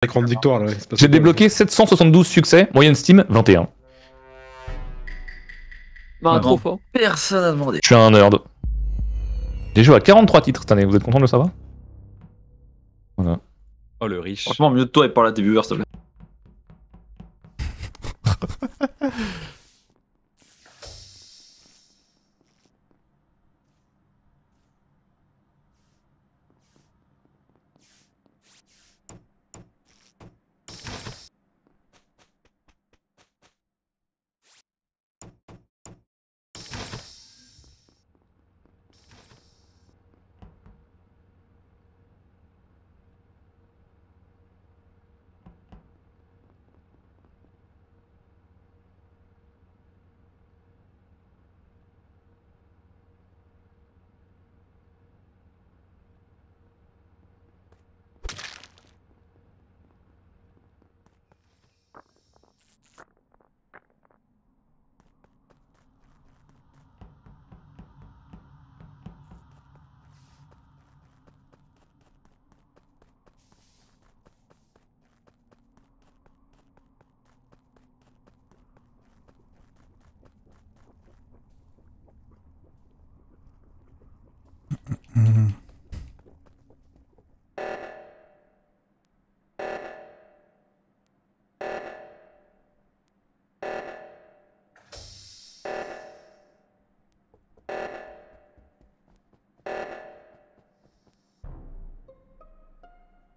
Écran de victoire, là. Ouais, J'ai débloqué 772 succès, moyenne Steam 21. Bah, Vraiment, trop fort. Personne n'a demandé. Je suis un nerd. J'ai joué à 43 titres cette année, vous êtes content de le savoir? Voilà. Oh le riche. Franchement, mieux de toi et parle à tes viewers, s'il te plaît.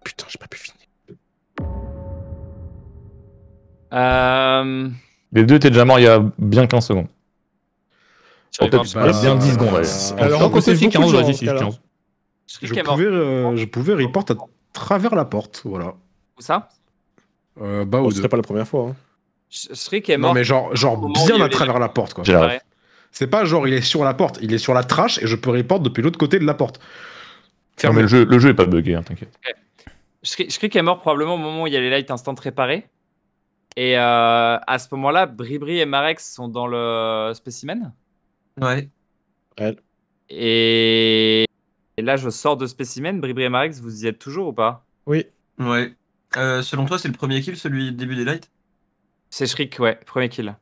Putain, j'ai pas pu finir. Les deux étaient déjà morts il y a bien 15 secondes. J'arrive Peut-être voir, il y a bien 10 secondes. Ouais. Alors, Donc, on c'est fait 15, beaucoup de vas-y, gens, si, dans ce cas-là. 15. Shriek Je est mort. pouvais report à travers la porte, voilà. Où ça? Bah, Bon, ou ce deux. serait pas la première fois. Hein. Shriek est mort. Non, mais genre au moment où il y bien à avait travers la porte, quoi. J'ai la Ouais. ref. C'est pas genre il est sur la porte, il est sur la trash et je peux report depuis l'autre côté de la porte. Non, mais Fermé. le jeu est pas bugué, hein, t'inquiète. Shriek est mort probablement au moment où il y a les lights instant réparés. Et à ce moment-là, Bribri et Marex sont dans le spécimen. Ouais. Et là, je sors de spécimen. Bribri et Marex, vous y êtes toujours ou pas? Oui. Ouais. Selon toi, c'est le premier kill, celui du début des lights? C'est Shriek, ouais, premier kill.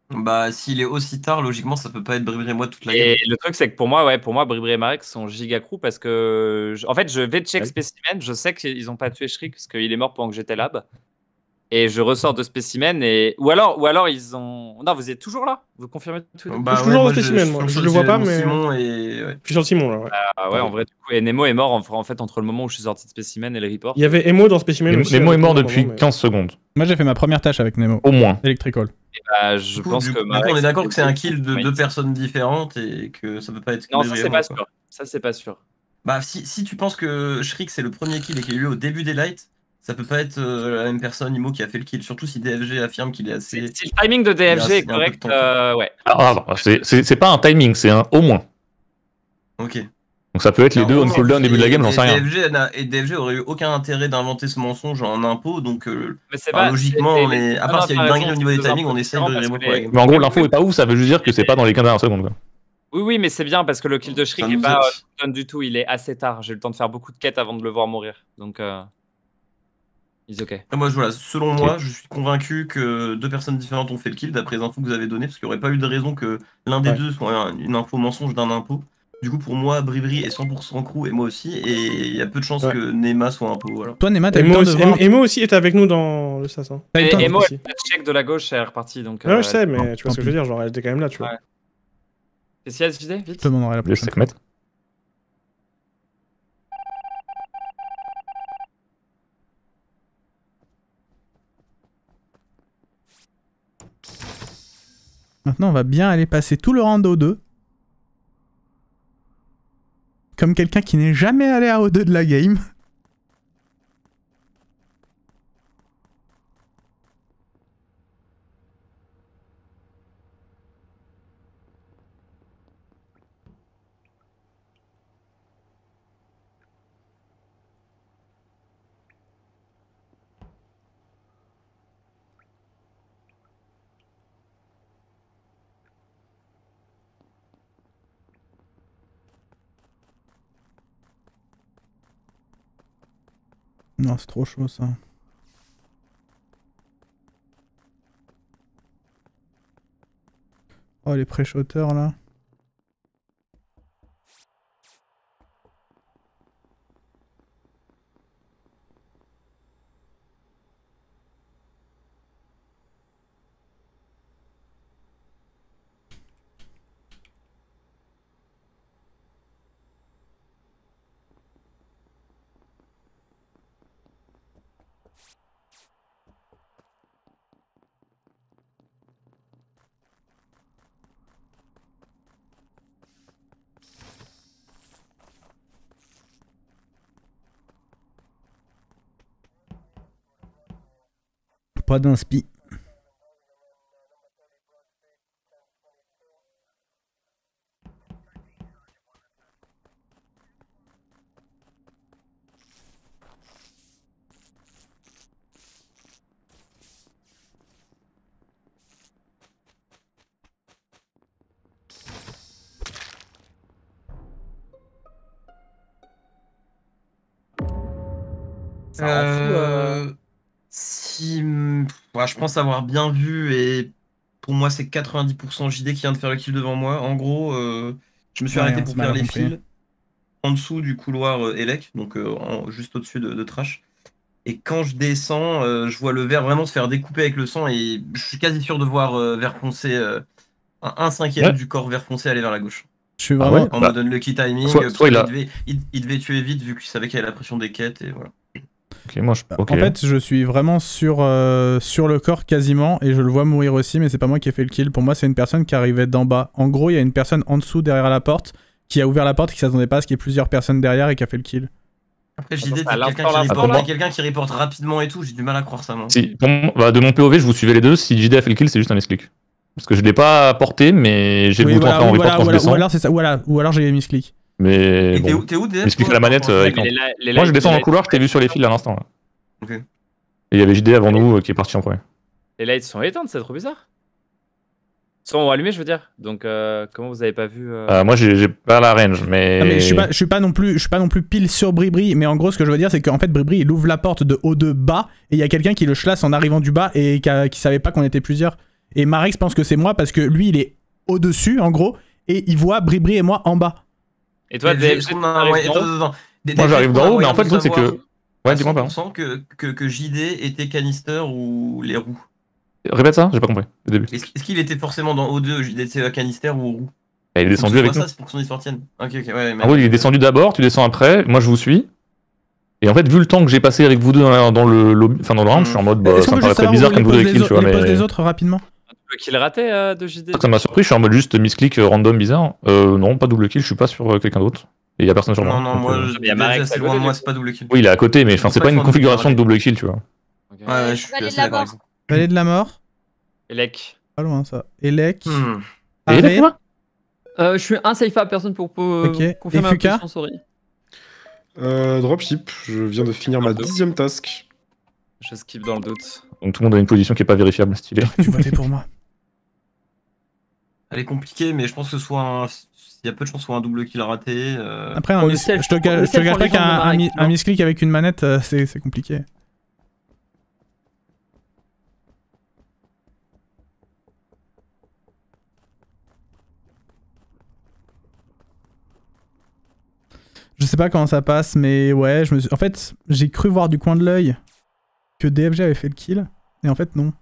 Bah, s'il est aussi tard, logiquement, ça peut pas être Bribri et moi toute la game. Et le truc, c'est que pour moi, Bribri et Marex sont giga crew parce que. En fait, je vais check Ouais. spécimen. Je sais qu'ils ont pas tué Shriek parce qu'il est mort pendant que j'étais lab. Et je ressors de spécimen et. Ou alors ils ont. Non, vous êtes toujours là? Vous confirmez tout? Bah, Je suis toujours moi, dans le spécimen, moi. fonce Je sur le vois pas, Simon mais- Simon et... ouais. Je suis sur le Simon là. Ouais. Ah ouais, en vrai, du coup. Et Nemo est mort en fait entre le moment où je suis sorti de spécimen et le report. Il y avait Emo dans Spécimen aussi. Nemo est avec mort nous, à un depuis moment, mais- 15 secondes. Moi, j'ai fait ma première tâche avec Nemo. Au moins. Electrical. Bah, je Du coup, pense du que. coup, Marex, on est d'accord que c'est un kill de Oui. deux personnes différentes et que ça peut pas être que Non, ça Bribri et c'est moi, pas quoi. sûr. Ça c'est pas sûr. Bah, si tu penses que Shriek c'est le premier kill et qu'il y a eu au début des lights, ça peut pas être la même personne, Imo, qui a fait le kill. Surtout si DFG affirme qu'il est assez. Si le timing de DFG est il y a un peu de correct, temps, ouais. Alors, c'est pas un timing, c'est un au moins. Ok. Donc ça peut être les deux on cooldown au début de la game, j'en sais rien. Et DFG aurait eu aucun intérêt d'inventer ce mensonge en impôt, donc Mais c'est enfin, pas. logiquement, c'est- on est. À non, part non, s'il y a une t'as dinguerie raison, au niveau des c'est deux timings, on infos essaye différentes de parce Brimo que pour la les- game. Mais en gros, l'info est pas ouf, ça veut juste dire que c'est pas dans les 15 dernières secondes. Quoi. Oui, mais c'est bien parce que le kill de Shriek Ça est nous pas aide. cooldown du tout. Il est assez tard. J'ai eu le temps de faire beaucoup de quêtes avant de le voir mourir. Donc, he's ok. Après, moi, voilà, selon moi, je suis convaincu que deux personnes différentes ont fait le kill d'après les infos que vous avez données, parce qu'il n'y aurait pas eu de raison que l'un des Ouais. deux soit une info mensonge d'un impôt. Du coup, pour moi, Bribri est 100% crew et moi aussi, et il y a peu de chances Ouais. que Nema soit impôt. Voilà. Toi, Nema, t'as eu le temps de voir. Emo aussi est avec nous dans le SAS. Hein. T'as eu le Et temps de- Emo, aussi. la check de la gauche, elle est repartie. Donc, Ouais, je sais, mais non, tu vois ce que je veux dire, genre elle était quand même là, tu vois. Ouais. Qu'est-ce qu'il y a, JD? Je Vite. te demanderai la Le prochaine. segment. Maintenant, on va bien aller passer tout le round au 2. Comme quelqu'un qui n'est jamais allé à O2 de la game. Non, c'est trop chaud ça. Oh, les pré-shooters là. Pas d'inspi. Ça rend fou, Si, ouais, je pense avoir bien vu et pour moi c'est 90% JD qui vient de faire le kill devant moi. En gros, je me suis Ouais, arrêté on pour s'est mal faire les compris. fils en dessous du couloir Elec, donc juste au-dessus de Trash. Et quand je descends, je vois le verre vraiment se faire découper avec le sang et je suis quasi sûr de voir vert foncé, un cinquième Ouais. du corps vert foncé aller vers la gauche. Je suis Ah vraiment. ouais En Bah, mode unlucky timing, soit parce il qu'il a- devait tuer vite vu qu'il savait qu'il y avait la pression des quêtes et voilà. Ok, moi, ok. En fait, je suis vraiment sur le corps quasiment et je le vois mourir aussi, mais c'est pas moi qui ai fait le kill. Pour moi, c'est une personne qui arrivait d'en bas. En gros, il y a une personne en dessous derrière la porte qui a ouvert la porte, qui s'attendait pas à ce qu'il y ait plusieurs personnes derrière et qui a fait le kill. Après, Attends, JD, c'est à t'es l'instant quelqu'un qui, là, pour reporte, moi. t'es quelqu'un qui reporte rapidement et tout, j'ai du mal à croire ça, moi. Si, de mon POV, je vous suivais les deux. Si JD a fait le kill, c'est juste un misclick. Parce que je l'ai pas porté, mais j'ai le bouton voilà, en oui, report quand je ou descends. alors c'est ça, ou alors j'ai misclick. Mais Et bon, t'es où, DF misclick toi, la manette par rapport à avec ça un- Les Moi, je lights- descends les dans le lights- couloir, je t'ai vu sur les fils à l'instant. Là. Ok. Et il y avait JD avant nous qui est parti en premier. Les lights sont éteintes, c'est trop bizarre. Sont allumés, je veux dire. Donc, comment vous avez pas vu Moi, j'ai pas la range, mais. Ah, mais je suis pas non plus pile sur Bribri, mais en gros ce que je veux dire c'est qu'en fait Bribri il ouvre la porte de haut de bas et il y a quelqu'un qui le chlasse en arrivant du bas et qui savait pas qu'on était plusieurs. Et Marix pense que c'est moi parce que lui il est au-dessus en gros et il voit Bribri et moi en bas. Et toi, Mais DFG, attends, t'arrives d'en haut attends. Moi, j'arrive d'en haut, mais en fait, le truc, c'est que. Ouais, dis-moi, pardon. 100% que JD était canister ou les roues. Répète ça, j'ai pas compris au début. Est-ce qu'il était forcément dans O2, JD était canister ou roue? Il est descendu avec nous. Ça, c'est pour que son histoire tienne. Ok, ouais. En gros, il est descendu d'abord, tu descends après, moi je vous suis. Et en fait, vu le temps que j'ai passé avec vous deux dans le lobby, enfin dans le round, je suis en mode, bah, Est-ce ça qu'on me peut paraît juste très savoir bizarre où comme vous les deux kills, tu vois, poses des mais. autres rapidement? le kill raté de JD. Ça m'a surpris, je suis en mode juste misclick random bizarre. Non, pas double kill, je suis pas sur quelqu'un d'autre. Et il y a personne sur moi. Non, donc, moi, Il y a Marek c'est à loin côté, de moi, du c'est pas double kill. Oui, il est à côté, mais Je pense c'est pas pas que une ce soit configuration de double double kill, tu vois. Ok. Ouais, je suis Vallée assez de la d'accord avec mort. vous. Vallée de la mort. Elec. Pas loin ça. Elec. Et Arrête. il est quoi Je suis un safe à personne pour Ok. confirmer Et ma Fuka position, sorry. Dropship, je viens de finir ma 10e task. Je skip dans le doute. Donc tout le monde a une position qui est pas vérifiable, stylé. Tu votais pour moi. Elle est compliquée, mais je pense que ce soit il y a peu de chances que ce soit un double kill raté. Après, Pour le self- je te pour le cache self en pas légende de Marek, qu'un non. misclick avec une manette c'est compliqué. Je sais pas comment ça passe, mais ouais, en fait, j'ai cru voir du coin de l'œil que DFG avait fait le kill, et en fait, non.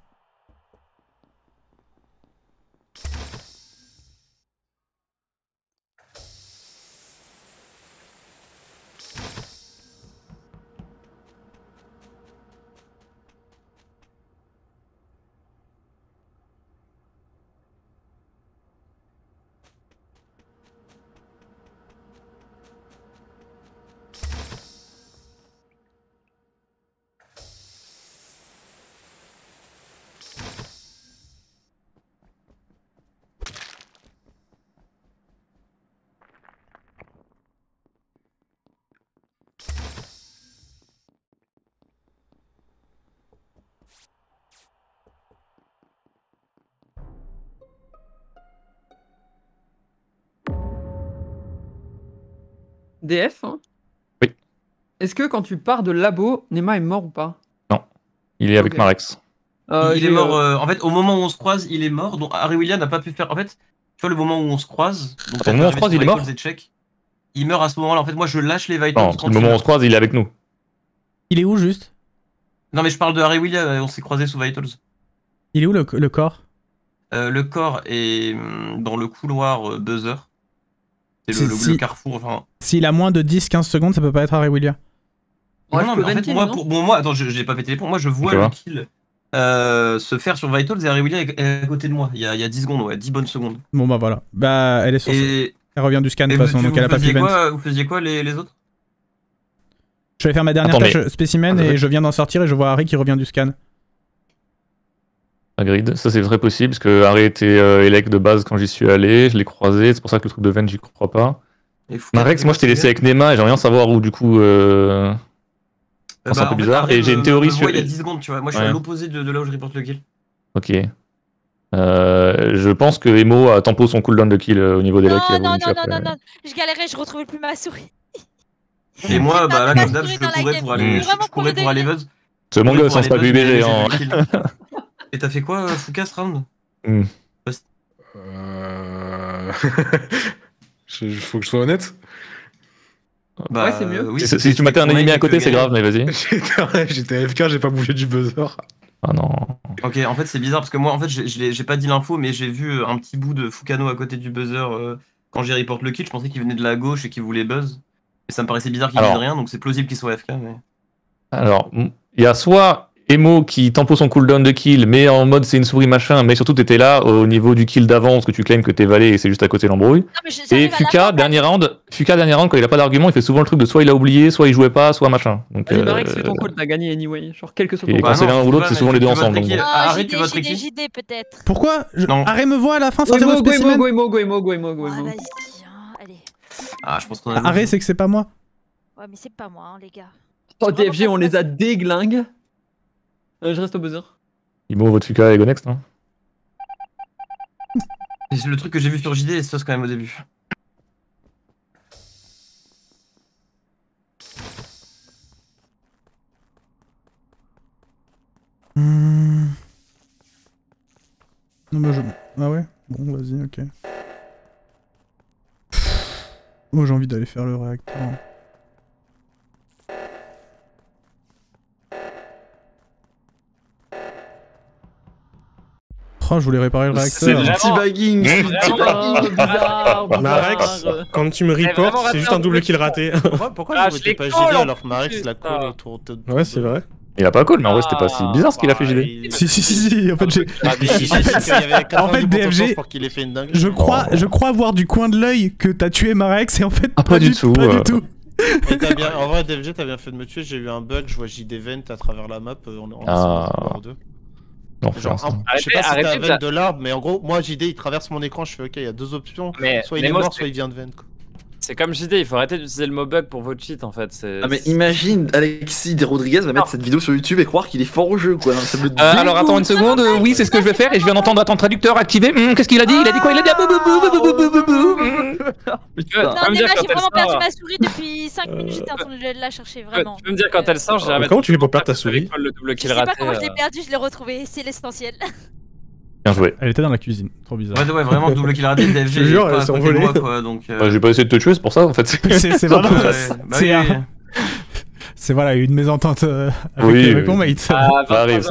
DF hein. Oui. Est-ce que quand tu pars de labo, Nema est mort ou pas? Il est avec Ok. Marex. Il est mort. En fait, au moment où on se croise, il est mort. Donc Harry William n'a pas pu faire. En fait, vois le moment où on se croise. Donc, Au moment où on se croise, il est mort. Il meurt à ce moment-là. En fait, moi, je lâche les Vitals. Non, parce que le moment où on se croise, il est avec nous. Il est où juste? Non, mais je parle de Harry William, on s'est croisés sous Vitals. Il est où le corps? Le corps est dans le couloir buzzer. C'est le carrefour. Enfin... S'il a moins de 10-15 secondes, ça peut pas être Harry William. Ouais, non, mais en fait, moi, attends, j'ai pas pété les plombs. Moi, je vois le kill se faire sur Vitals et Harry William est à côté de moi. Il y a 10 secondes, ouais, 10 bonnes secondes. Bon, bah voilà. Bah, elle est sur Elle revient du scan de toute façon, donc elle a pas pu vent. Vous faisiez quoi les autres? Je vais faire ma dernière tâche spécimen et je viens d'en sortir et je vois Harry qui revient du scan. Agreed, ça c'est très possible parce que Harry était élec de base quand j'y suis allé, je l'ai croisé, c'est pour ça que le truc de Ven j'y crois pas. Marex, moi je t'ai laissé avec Nema et j'aimerais bien savoir où du coup. C'est un peu bizarre. Et j'ai une théorie sur. Il y a 10 secondes, tu vois. Moi je suis à l'opposé de là où je reporte le kill. Ok. Je pense que Emo a tempo son cooldown de kill au niveau des lacs. Non, je galérais, je retrouvais plus ma souris. Et moi, bah là, comme d'hab, je courais pour aller buzz. C'est mon gosse, c'est pas PUBG. Et t'as fait quoi, Foucault, ce round? Faut que je sois honnête. Bah, ouais, c'est mieux. Oui, si tu m'as un ennemi à côté, c'est grave, mais vas-y. J'étais AFK, j'ai pas bougé du buzzer. Ah non. Ok, en fait, c'est bizarre parce que moi, en fait, j'ai pas dit l'info, mais j'ai vu un petit bout de Fukano à côté du buzzer quand j'ai report le kill. Je pensais qu'il venait de la gauche et qu'il voulait buzz. Et ça me paraissait bizarre qu'il dise rien, donc c'est plausible qu'il soit AFK. Mais... Alors, il y a soit Emo qui tempo son cooldown de kill, mais en mode c'est une souris machin, mais surtout t'étais là au niveau du kill d'avant, parce que tu claims que t'es valé et c'est juste à côté l'embrouille. Et Fuka, dernier round, quand il a pas d'argument, il fait souvent le truc de soit il a oublié, soit il jouait pas, soit machin. Donc, vas-y, Marex, fais ton call, t'as gagné anyway. Genre, quel que soit ton Et quand c'est l'un ou l'autre, c'est souvent les deux ensemble. Arrête, tu vas JD peut-être. Pourquoi Arrête me voit à la fin, ça Go, Go. Allez. Ah, je pense qu'on a. Arrête, c'est que c'est pas moi. Ouais, mais c'est pas moi, les gars. Oh, DFG, on les a déglingues. Je reste au buzzer. Imo, votre Fuka et Gonext, hein. C'est le truc que j'ai vu sur JD et sauce quand même au début. Non, bah ah ouais. Bon, vas-y, ok. Oh, j'ai envie d'aller faire le réacteur. Oh, je voulais réparer le réacteur. C'est du teabagging. Bizarre. Marex, quand tu me reportes, c'est juste un double kill raté. Pourquoi vous votez pas JD alors que Marex l'a call autour de... Ouais, c'est vrai. Il a pas call, mais en vrai c'était pas si bizarre ce qu'il a fait JD. Si, en fait j'ai... En fait DFG, pour qu'il ait fait une dinguerie. je crois voir du coin de l'œil que t'as tué Marex et en fait pas du tout. Pas du tout. En vrai DFG t'as bien fait de me tuer, j'ai eu un bug, je vois JD Vent à travers la map en deux. Non, genre, je sais pas si t'as Vent de l'arbre, mais en gros, moi JD il traverse mon écran, je fais ok, il y a deux options, soit il est mort, soit il vient de Vent. C'est comme JD, il faut arrêter d'utiliser le mot bug pour votre cheat en fait. Ah mais imagine Alexis de Rodriguez va mettre cette vidéo sur YouTube et croire qu'il est fort au jeu quoi. Ça me alors attends une seconde, oui c'est ce que je vais faire et je viens d'entendre ton traducteur activé. Qu'est-ce qu'il a dit? Il a dit quoi? Il a dit non mais là j'ai vraiment perdu ma souris depuis 5 minutes, j'étais en train de la chercher vraiment. Tu peux me dire quand elle sort, je vais remettre. Comment tu fais pour perdre ta souris? Je sais pas comment je l'ai perdu, je l'ai retrouvé, c'est l'essentiel. Bien joué. Elle était dans la cuisine, trop bizarre. Ouais, vraiment double kill raté, DFG. Je jure, elles sont volées. J'ai pas essayé de te tuer, c'est pour ça en fait. C'est vraiment. C'est voilà, une mésentente avec mon mate. Ça arrive.